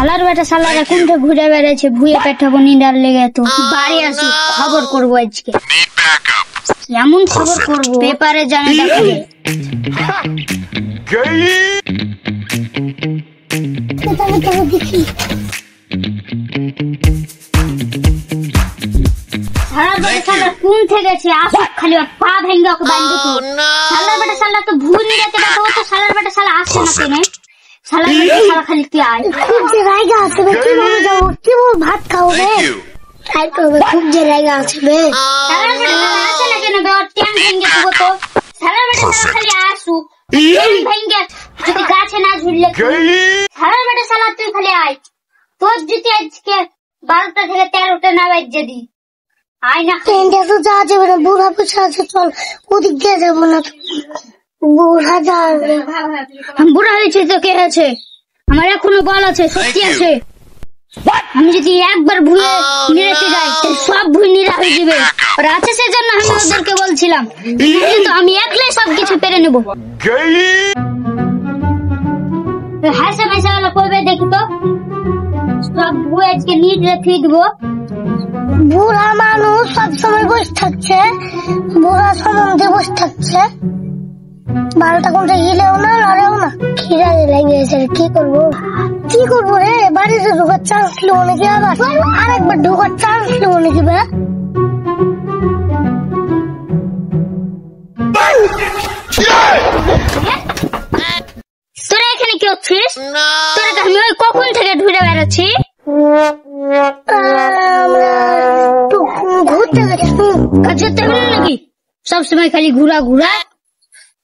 শালার বেটা শালারা কোনটা ঘুরে বেড়াচ্ছে ভুয়ে পেটাবো নিডার লেগে তো বাড়ি আসু খবর করবো আজকে এমন খবর করবো পেপারে জানা যাবে দেখি শালার বেটা শালা কোন থেকে আসুক খালি পা ভেঙে ওকে বাঁধতে শালার বেটা শালা তো ভুল নিরাতে বেটা ও তো শালার বেটা শালা আসছে না কেনে শালার বেটা শালা খালি তুই আয় খুব যে রাইগা আছে কিভাবে যাবো কিভাবে ভাত খাওয়াবে ট্রাই করবে খুব যে রাইগা আছে বে শালার বেটা শালা আসে না কেনে বে ওর ট্যাং ভেঙে দেবো তো শালার বেটা শালা খালি আসুক ট্যাং ভেঙে যদি গাছে না ঝুললে শালার বেটা শালা তুই খালি আয় তোর যদি আজকে 12টা থেকে 13টা না বাজে দি আয় না ট্রেনটা তো যাওয়া যাবে না বুড়া বসে আছে চল ওদিক দিয়ে যাবো না বুড়া যাবে বুড়া হয়েছে তো কে আছে আমার এখনো বল আছে শক্তি আছে আমি যদি একবার ভুলে নিরাতে যাই সব ভুল নিরা হয়ে যাবে আর আছে সেজন্য আমি ওদেরকে বলছিলাম কিন্তু আমি একলাই সবকিছু পেরে নেবো হাসে হাসে গেল কবে দেখি তো সব ভুয়ে আজকে নিট রেখে দেবো বুড়া মানুষ সবসময় বসে থাকছে বুড়া সম্বন্ধে বসে থাকছে 12টা কোনটা হিলেও না লড়েও না খিদা লেগেছে কি করবো রে বাড়িতে ঢোকার চান্স লো নাকি আবার আরেকবার ঢোকার চান্স লো নাকি বে তোরা এখানে কি হচ্ছিস তোরা আমি ওই কখন থেকে ঘুরে বেড়াচ্ছি ঘুরতে গেছি নাকি সবসময় খালি ঘুরা ঘুরা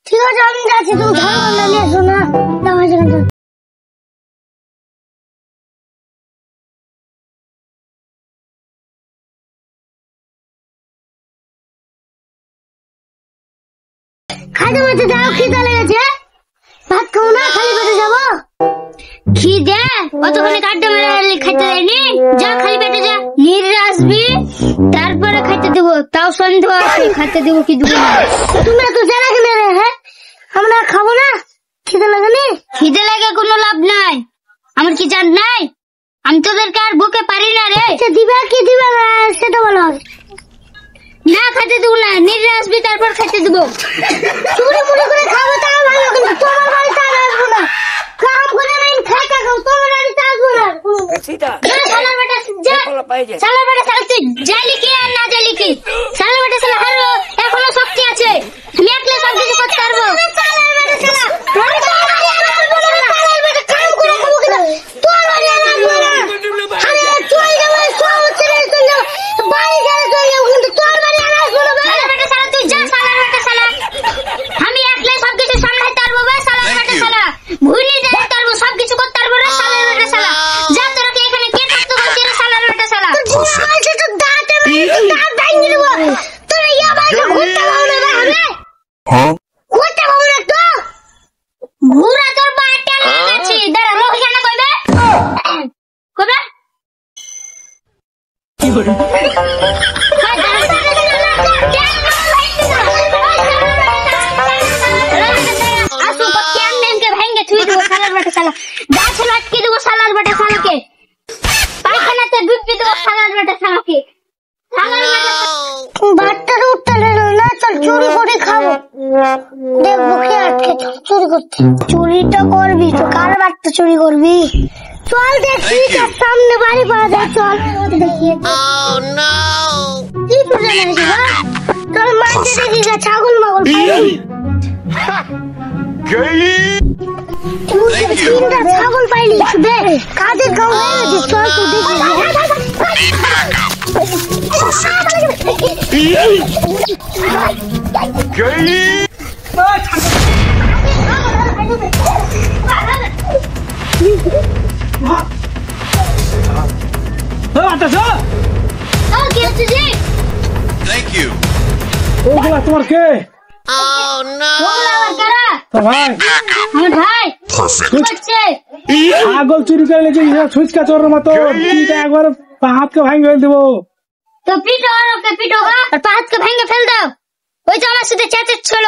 ঠিক আছে আমি যাচ্ছি তুমি নিয়ে এসো না খাইতে বলতে যাও খিদে লেগেছে ভাত খাও না খালি পেটে যাবো খিদে অতখানি কাটতে মেরে খাইতে দেয়নি যা খালি পেটে যা নিরে আসবি তারপরে খাইতে দেবো তাও সন্দেহ আছে খাইতে দেবো কি দেবো না তুমি তো জানা কি মেরে হ্যাঁ আমরা খাবো না খিদে লাগেনি খিদে লাগে কোনো লাভ নাই আমার কি জান নাই আমি তোদেরকে আর বুকে পারি না রে দিবা কি দিবা না সেটা বলো না খাইতে দেবো না নিরে আসবি তারপর খাইতে দেবো চুরি মুড়ি করে খাবো তাও ভালো কিন্তু তোমার বাড়িতে আসবো না কাম করে নাই খাইতে খাও তোমার বাড়িতে আসবো না শালা বেটা শালা বেটা শালা তুই জালি কি আর না জালি কি শালা বেটা শালা হারো এখনো শক্তি আছে আমি একলা সব কিছু করতে পারবো শালা বেটা শালা শালা বেটা কাম করে খাবো কিনা তোর বাড়ি আসবো না আরে তুই যাবে সব ছেড়ে চলে বাড়ি গেলে চলে কিন্তু তোর বাড়ি আসবো না শালা বেটা শালা তুই যা শালা বেটা শালা আমি একলা সব কিছু সামলাতে পারবো বে শালা বেটা শালা ভুলি যেতে পারবো সব কিছু করতে পারবো রে শালা বেটা শালা যা তোরা কি এখানে কে থাকতে বলছিস রে শালা বেটা শালা তুই বলছিস তো দাঁত ভাঙি দেবো তোরা ইয়া বাইরে ঘুরতে পাবো না বে হ্যাঁ ঘুরতে পাবো না তো ঘুরা তোর বাটা লাগাচ্ছি দাঁড়া লোক জানা কইবে কি বলে গাছ লাটকে দেবো শালার বেটা শালাকে পায়খানাতে ডুবতে দেবো শালার বেটা শালাকে বাটটার উঠতে না চল চুরি করে খাবো দেখবো কে আটকে চুরি করতে চুরিটা করবি তো কার বাটটা চুরি করবি চল দেখি সামনে বাড়ি পাওয়া যায় চল দেখি কি করে চল মাঝে দেখি ছাগল মাগল ছাগল পাইলি কাদের গাও চল তো তোমার কে আগল চুরি করে লেগে ছুচকা চোর মতো একবার হাতকে ভাঙে ফেল দেবো তো পিটো আর ওকে পিটো আর হাতকে ভেঙে ফেল দাও ওই তো আমার সাথে চেঁচাচ্ছিল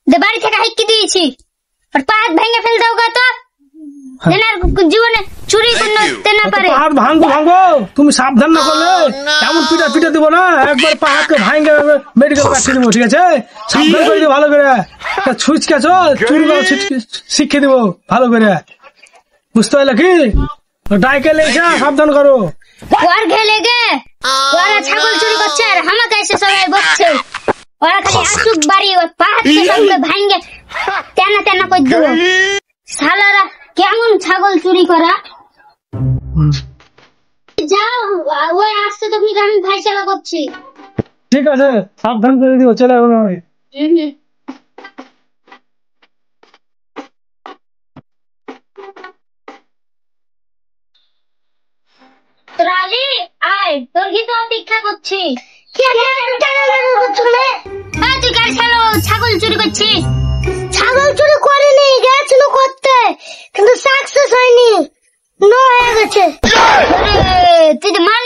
বাড়ি থেকে হাইকি দিয়েছি আর পা হাত ভেঙে ফেল দাও গা তো তেনার জীবনে চুরি করতে না পারে। পাহাড় ভাঙবো তুমি সাবধান না করলে এমন পিটা দিব না, একবার পাহাড়কে ভাঙে মেডিকেল পাঠিয়ে দিব, ঠিক আছে? সাবধান করে দিব ভালো করে, ছুচকা চুরি করে শিখিয়ে দিব ভালো করে, বুঝতে পারলে কি? ডাইকে লেগা সাবধান করো। ওর ঘেলে গে ওরা ছাগল চুরি করছে আর আমাকে এসে সবাই বকছে। ওরা খালি আসুক বাড়ি পাহাড়কে সবকে ভাঙে তেনা করে দেবো। শালারা কেমন ছাগল চুরি করা। যাও ওই আসছে তো আমি ভাই সেবা করছি। ঠিক আছে সাবধান করে দিব, চলে যাবো। রালি আয়, তোর কি তো অপেক্ষা করছি। তুই গাড়ি চালো, ছাগল চুরি করছিস। ছাগল চুরি করিনি, গেছিল করতে কিন্তু সাকসেস হয়নি, নো হয়ে গেছে। তুই তো মাল